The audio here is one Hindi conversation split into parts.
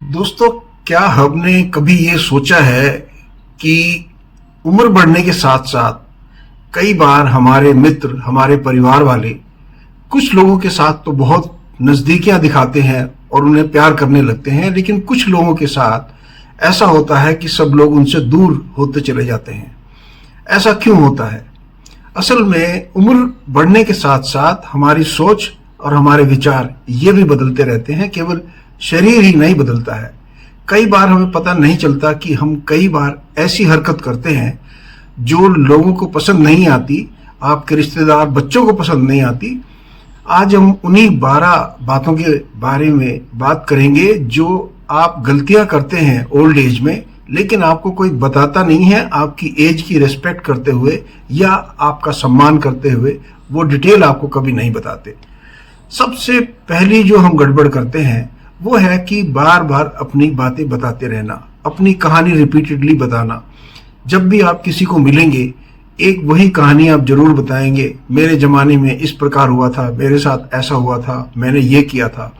दोस्तों, क्या हमने कभी ये सोचा है कि उम्र बढ़ने के साथ साथ कई बार हमारे मित्र, हमारे परिवार वाले कुछ लोगों के साथ तो बहुत नजदीकियां दिखाते हैं और उन्हें प्यार करने लगते हैं, लेकिन कुछ लोगों के साथ ऐसा होता है कि सब लोग उनसे दूर होते चले जाते हैं। ऐसा क्यों होता है? असल में उम्र बढ़ने के साथ साथ हमारी सोच और हमारे विचार ये भी बदलते रहते हैं, केवल शरीर ही नहीं बदलता है। कई बार हमें पता नहीं चलता कि हम कई बार ऐसी हरकत करते हैं जो लोगों को पसंद नहीं आती, आपके रिश्तेदार, बच्चों को पसंद नहीं आती। आज हम उन्हीं 12 बातों के बारे में बात करेंगे जो आप गलतियां करते हैं ओल्ड एज में, लेकिन आपको कोई बताता नहीं है। आपकी एज की रिस्पेक्ट करते हुए या आपका सम्मान करते हुए वो डिटेल आपको कभी नहीं बताते। सबसे पहली जो हम गड़बड़ करते हैं वो है कि बार बार अपनी बातें बताते रहना, अपनी कहानी रिपीटेडली बताना। जब भी आप किसी को मिलेंगे एक वही कहानी आप जरूर बताएंगे, मेरे जमाने में इस प्रकार हुआ था, मेरे साथ ऐसा हुआ था, मैंने ये किया था।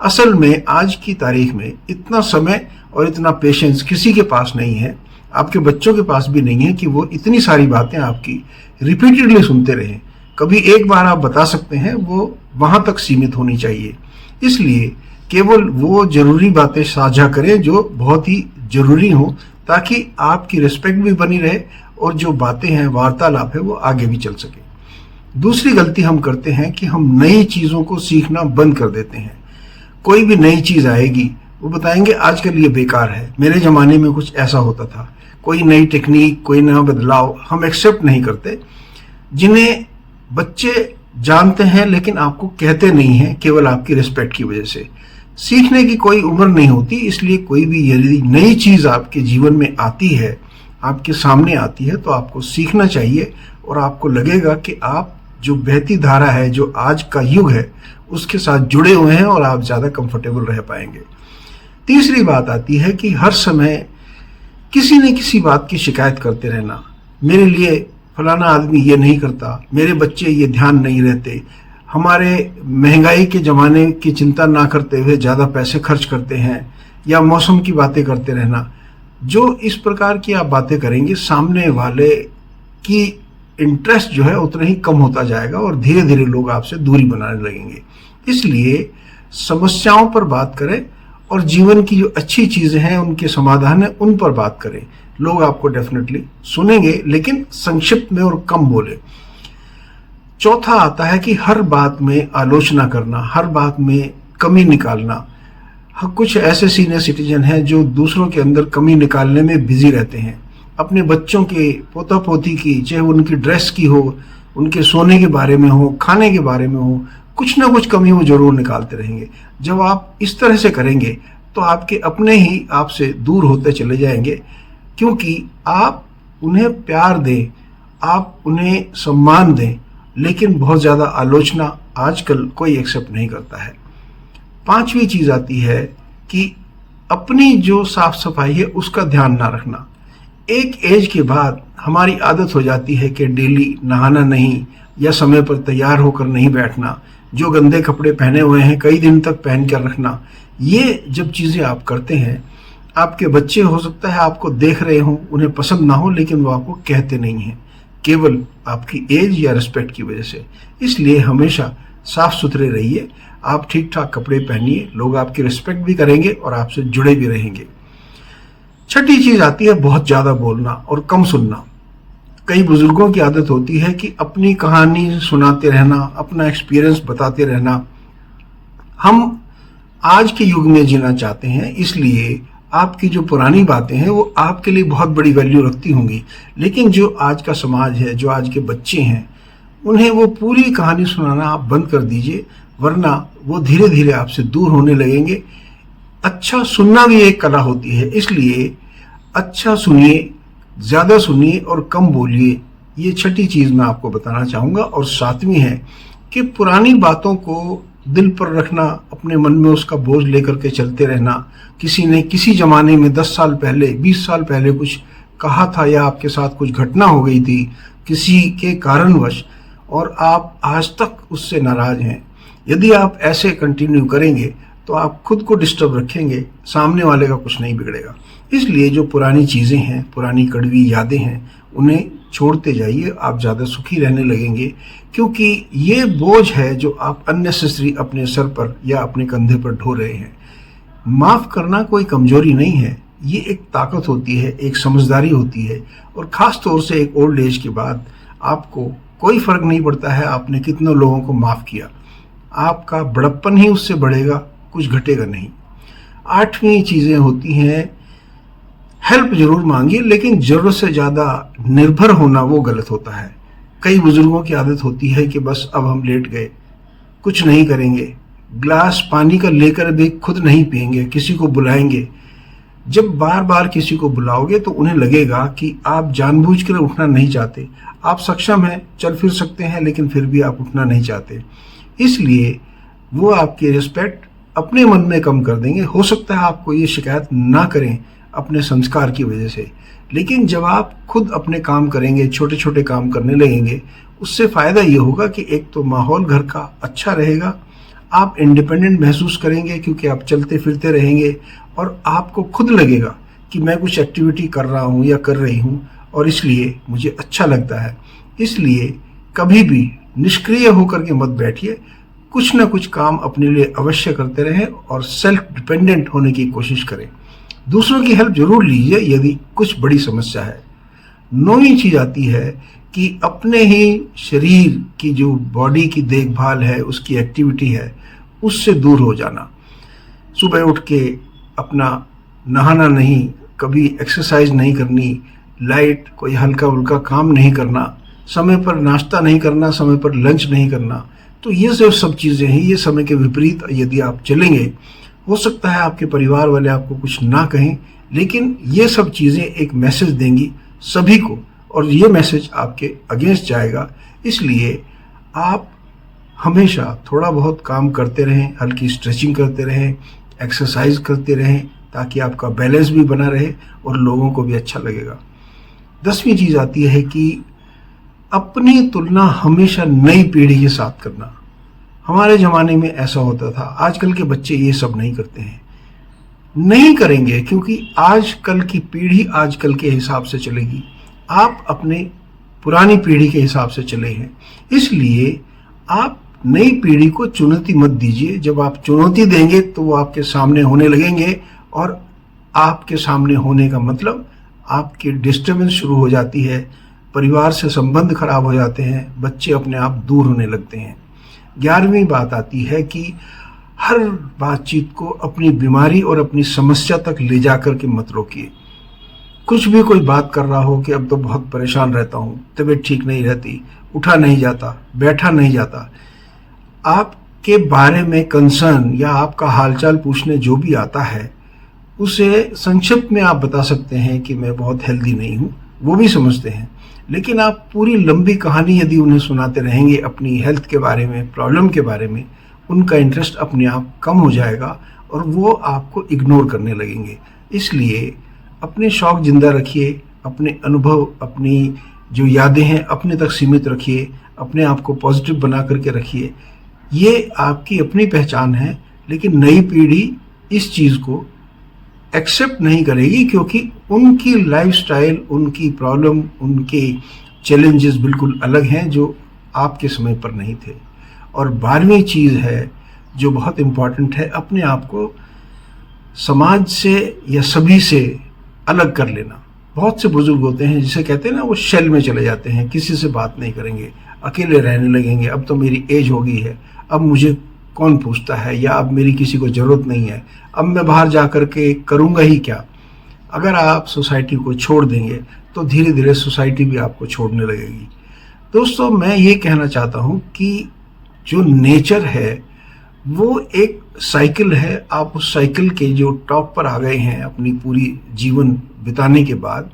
असल में आज की तारीख में इतना समय और इतना पेशेंस किसी के पास नहीं है, आपके बच्चों के पास भी नहीं है कि वो इतनी सारी बातें आपकी रिपीटेडली सुनते रहें। कभी एक बार आप बता सकते हैं, वो वहां तक सीमित होनी चाहिए। इसलिए केवल वो जरूरी बातें साझा करें जो बहुत ही जरूरी हो, ताकि आपकी रिस्पेक्ट भी बनी रहे और जो बातें हैं, वार्तालाप है, वो आगे भी चल सके। दूसरी गलती हम करते हैं कि हम नई चीजों को सीखना बंद कर देते हैं। कोई भी नई चीज आएगी वो बताएंगे आजकल ये बेकार है, मेरे जमाने में कुछ ऐसा होता था। कोई नई टेक्निक, कोई नया बदलाव हम एक्सेप्ट नहीं करते, जिन्हें बच्चे जानते हैं लेकिन आपको कहते नहीं हैं, केवल आपकी रिस्पेक्ट की वजह से। सीखने की कोई उम्र नहीं होती, इसलिए कोई भी यदि नई चीज आपके जीवन में आती है, आपके सामने आती है, तो आपको सीखना चाहिए और आपको लगेगा कि आप जो बहती धारा है, जो आज का युग है, उसके साथ जुड़े हुए हैं और आप ज्यादा कंफर्टेबल रह पाएंगे। तीसरी बात आती है कि हर समय किसी न किसी बात की शिकायत करते रहना। मेरे लिए फलाना आदमी ये नहीं करता, मेरे बच्चे ये ध्यान नहीं रहते, हमारे महंगाई के जमाने की चिंता ना करते हुए ज्यादा पैसे खर्च करते हैं, या मौसम की बातें करते रहना। जो इस प्रकार की आप बातें करेंगे, सामने वाले की इंटरेस्ट जो है उतना ही कम होता जाएगा और धीरे धीरे लोग आपसे दूरी बनाने लगेंगे। इसलिए समस्याओं पर बात करें और जीवन की जो अच्छी चीजें हैं, उनके समाधान है, उन पर बात करें। लोग आपको डेफिनेटली सुनेंगे, लेकिन संक्षिप्त में और कम बोले। चौथा आता है कि हर बात में आलोचना करना, हर बात में कमी निकालना। कुछ ऐसे सीनियर सिटीजन हैं जो दूसरों के अंदर कमी निकालने में बिजी रहते हैं। अपने बच्चों के, पोता पोती की, चाहे उनकी ड्रेस की हो, उनके सोने के बारे में हो, खाने के बारे में हो, कुछ ना कुछ कमी वो जरूर निकालते रहेंगे। जब आप इस तरह से करेंगे तो आपके अपने ही आपसे दूर होते चले जाएंगे, क्योंकि आप उन्हें प्यार दें, आप उन्हें सम्मान दें, लेकिन बहुत ज्यादा आलोचना आजकल कोई एक्सेप्ट नहीं करता है। पांचवी चीज आती है कि अपनी जो साफ सफाई है उसका ध्यान ना रखना। एक एज के बाद हमारी आदत हो जाती है कि डेली नहाना नहीं, या समय पर तैयार होकर नहीं बैठना, जो गंदे कपड़े पहने हुए हैं कई दिन तक पहन कर रखना। ये जब चीजें आप करते हैं, आपके बच्चे हो सकता है आपको देख रहे हों, उन्हें पसंद ना हो, लेकिन वो आपको कहते नहीं हैं, केवल आपकी एज या रिस्पेक्ट की वजह से। इसलिए हमेशा साफ सुथरे रहिए, आप ठीक ठाक कपड़े पहनिए, लोग आपकी रिस्पेक्ट भी करेंगे और आपसे जुड़े भी रहेंगे। छठी चीज आती है बहुत ज्यादा बोलना और कम सुनना। कई बुजुर्गों की आदत होती है कि अपनी कहानी सुनाते रहना, अपना एक्सपीरियंस बताते रहना। हम आज के युग में जीना चाहते हैं, इसलिए आपकी जो पुरानी बातें हैं वो आपके लिए बहुत बड़ी वैल्यू रखती होंगी, लेकिन जो आज का समाज है, जो आज के बच्चे हैं, उन्हें वो पूरी कहानी सुनाना आप बंद कर दीजिए, वरना वो धीरे धीरे आपसे दूर होने लगेंगे। अच्छा सुनना भी एक कला होती है, इसलिए अच्छा सुनिए, ज्यादा सुनिए और कम बोलिए। ये छठी चीज मैं आपको बताना चाहूंगा। और सातवीं है कि पुरानी बातों को दिल पर रखना, अपने मन में उसका बोझ लेकर के चलते रहना। किसी ने किसी जमाने में 10 साल पहले, 20 साल पहले कुछ कहा था, या आपके साथ कुछ घटना हो गई थी किसी के कारणवश, और आप आज तक उससे नाराज हैं। यदि आप ऐसे कंटिन्यू करेंगे तो तो आप खुद को डिस्टर्ब रखेंगे, सामने वाले का कुछ नहीं बिगड़ेगा। इसलिए जो पुरानी चीज़ें हैं, पुरानी कड़वी यादें हैं, उन्हें छोड़ते जाइए, आप ज़्यादा सुखी रहने लगेंगे। क्योंकि ये बोझ है जो आप अननेसेसरी अपने सर पर या अपने कंधे पर ढो रहे हैं। माफ़ करना कोई कमजोरी नहीं है, ये एक ताकत होती है, एक समझदारी होती है। और ख़ास तौर से एक ओल्ड एज के बाद आपको कोई फ़र्क नहीं पड़ता है आपने कितने लोगों को माफ़ किया, आपका बड़प्पन ही उससे बढ़ेगा, कुछ घटेगा नहीं। 8वीं चीज़ें होती हैं, हेल्प जरूर मांगिए, लेकिन ज़रूरत से ज़्यादा निर्भर होना वो गलत होता है। कई बुजुर्गों की आदत होती है कि बस अब हम लेट गए, कुछ नहीं करेंगे, ग्लास पानी का लेकर भी खुद नहीं पिएंगे, किसी को बुलाएंगे। जब बार बार किसी को बुलाओगे तो उन्हें लगेगा कि आप जानबूझकर उठना नहीं चाहते। आप सक्षम हैं, चल फिर सकते हैं, लेकिन फिर भी आप उठना नहीं चाहते। इसलिए वो आपकी रिस्पेक्ट अपने मन में कम कर देंगे। हो सकता है आपको ये शिकायत ना करें अपने संस्कार की वजह से, लेकिन जब आप खुद अपने काम करेंगे, छोटे छोटे काम करने लगेंगे, उससे फ़ायदा ये होगा कि एक तो माहौल घर का अच्छा रहेगा, आप इंडिपेंडेंट महसूस करेंगे क्योंकि आप चलते फिरते रहेंगे, और आपको खुद लगेगा कि मैं कुछ एक्टिविटी कर रहा हूँ या कर रही हूँ और इसलिए मुझे अच्छा लगता है। इसलिए कभी भी निष्क्रिय होकर के मत बैठिए, कुछ ना कुछ काम अपने लिए अवश्य करते रहें और सेल्फ डिपेंडेंट होने की कोशिश करें। दूसरों की हेल्प जरूर लीजिए यदि कुछ बड़ी समस्या है। 9वीं चीज़ आती है कि अपने ही शरीर की जो बॉडी की देखभाल है, उसकी एक्टिविटी है, उससे दूर हो जाना। सुबह उठ के अपना नहाना नहीं, कभी एक्सरसाइज नहीं करनी, लाइट कोई हल्का फुल्का काम नहीं करना, समय पर नाश्ता नहीं करना, समय पर लंच नहीं करना। तो ये सब चीज़ें हैं, ये समय के विपरीत यदि आप चलेंगे, हो सकता है आपके परिवार वाले आपको कुछ ना कहें, लेकिन ये सब चीज़ें एक मैसेज देंगी सभी को, और ये मैसेज आपके अगेंस्ट जाएगा। इसलिए आप हमेशा थोड़ा बहुत काम करते रहें, हल्की स्ट्रेचिंग करते रहें, एक्सरसाइज करते रहें, ताकि आपका बैलेंस भी बना रहे और लोगों को भी अच्छा लगेगा। 10वीं चीज़ आती है कि अपनी तुलना हमेशा नई पीढ़ी के साथ करना। हमारे ज़माने में ऐसा होता था, आजकल के बच्चे ये सब नहीं करते हैं, नहीं करेंगे, क्योंकि आजकल की पीढ़ी आजकल के हिसाब से चलेगी। आप अपने पुरानी पीढ़ी के हिसाब से चले हैं, इसलिए आप नई पीढ़ी को चुनौती मत दीजिए। जब आप चुनौती देंगे तो वो आपके सामने होने लगेंगे, और आपके सामने होने का मतलब आपकी डिस्टर्बेंस शुरू हो जाती है, परिवार से संबंध खराब हो जाते हैं, बच्चे अपने आप दूर होने लगते हैं। 11वीं बात आती है कि हर बातचीत को अपनी बीमारी और अपनी समस्या तक ले जाकर के मत रोकिए। कुछ भी कोई बात कर रहा हो कि अब तो बहुत परेशान रहता हूँ, तबीयत ठीक नहीं रहती, उठा नहीं जाता, बैठा नहीं जाता, आपके बारे में कंसर्न या आपका हालचाल पूछने जो भी आता है, उसे संक्षिप्त में आप बता सकते हैं कि मैं बहुत हेल्दी नहीं हूँ, वो भी समझते हैं। लेकिन आप पूरी लंबी कहानी यदि उन्हें सुनाते रहेंगे अपनी हेल्थ के बारे में, प्रॉब्लम के बारे में, उनका इंटरेस्ट अपने आप कम हो जाएगा और वो आपको इग्नोर करने लगेंगे। इसलिए अपने शौक जिंदा रखिए, अपने अनुभव, अपनी जो यादें हैं अपने तक सीमित रखिए, अपने आप को पॉजिटिव बना करके रखिए। ये आपकी अपनी पहचान है, लेकिन नई पीढ़ी इस चीज़ को एक्सेप्ट नहीं करेगी, क्योंकि उनकी लाइफस्टाइल, उनकी प्रॉब्लम, उनके चैलेंजेस बिल्कुल अलग हैं जो आपके समय पर नहीं थे। और 12वीं चीज़ है जो बहुत इम्पॉर्टेंट है, अपने आप को समाज से या सभी से अलग कर लेना। बहुत से बुजुर्ग होते हैं जिसे कहते हैं ना, वो शेल में चले जाते हैं, किसी से बात नहीं करेंगे, अकेले रहने लगेंगे, अब तो मेरी एज हो गई है, अब मुझे कौन पूछता है, या अब मेरी किसी को ज़रूरत नहीं है, अब मैं बाहर जा कर के करूँगा ही क्या। अगर आप सोसाइटी को छोड़ देंगे तो धीरे धीरे सोसाइटी भी आपको छोड़ने लगेगी। दोस्तों, मैं ये कहना चाहता हूँ कि जो नेचर है वो एक साइकिल है। आप उस साइकिल के जो टॉप पर आ गए हैं अपनी पूरी जीवन बिताने के बाद,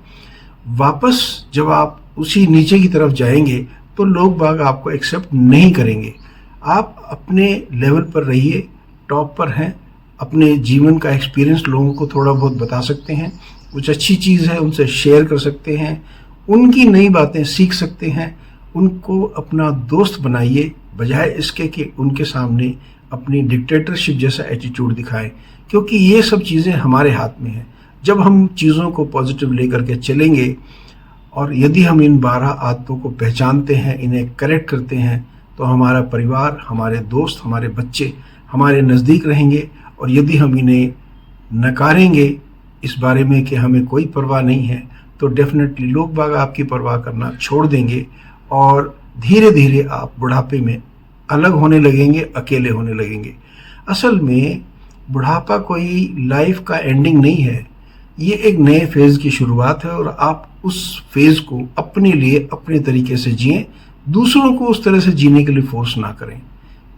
वापस जब आप उसी नीचे की तरफ जाएंगे तो लोग बाग आपको एक्सेप्ट नहीं करेंगे। आप अपने लेवल पर रहिए, टॉप पर हैं, अपने जीवन का एक्सपीरियंस लोगों को थोड़ा बहुत बता सकते हैं, कुछ अच्छी चीज़ है उनसे शेयर कर सकते हैं, उनकी नई बातें सीख सकते हैं, उनको अपना दोस्त बनाइए, बजाय इसके कि उनके सामने अपनी डिक्टेटरशिप जैसा एटीट्यूड दिखाएं, क्योंकि ये सब चीज़ें हमारे हाथ में हैं। जब हम चीज़ों को पॉजिटिव लेकर के चलेंगे और यदि हम इन 12 आदतों को पहचानते हैं, इन्हें करेक्ट करते हैं, तो हमारा परिवार, हमारे दोस्त, हमारे बच्चे हमारे नज़दीक रहेंगे। और यदि हम इन्हें नकारेंगे इस बारे में कि हमें कोई परवाह नहीं है, तो डेफिनेटली लोग बाग आपकी परवाह करना छोड़ देंगे और धीरे धीरे आप बुढ़ापे में अलग होने लगेंगे, अकेले होने लगेंगे। असल में बुढ़ापा कोई लाइफ का एंडिंग नहीं है, ये एक नए फेज़ की शुरुआत है और आप उस फेज़ को अपने लिए अपने तरीके से जिएं, दूसरों को उस तरह से जीने के लिए फोर्स ना करें।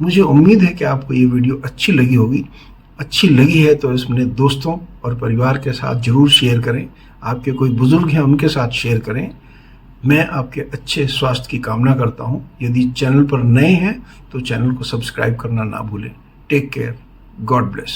मुझे उम्मीद है कि आपको ये वीडियो अच्छी लगी होगी। अच्छी लगी है तो इसमें दोस्तों और परिवार के साथ ज़रूर शेयर करें। आपके कोई बुज़ुर्ग हैं उनके साथ शेयर करें। मैं आपके अच्छे स्वास्थ्य की कामना करता हूं। यदि चैनल पर नए हैं तो चैनल को सब्सक्राइब करना ना भूलें। Take care, God bless.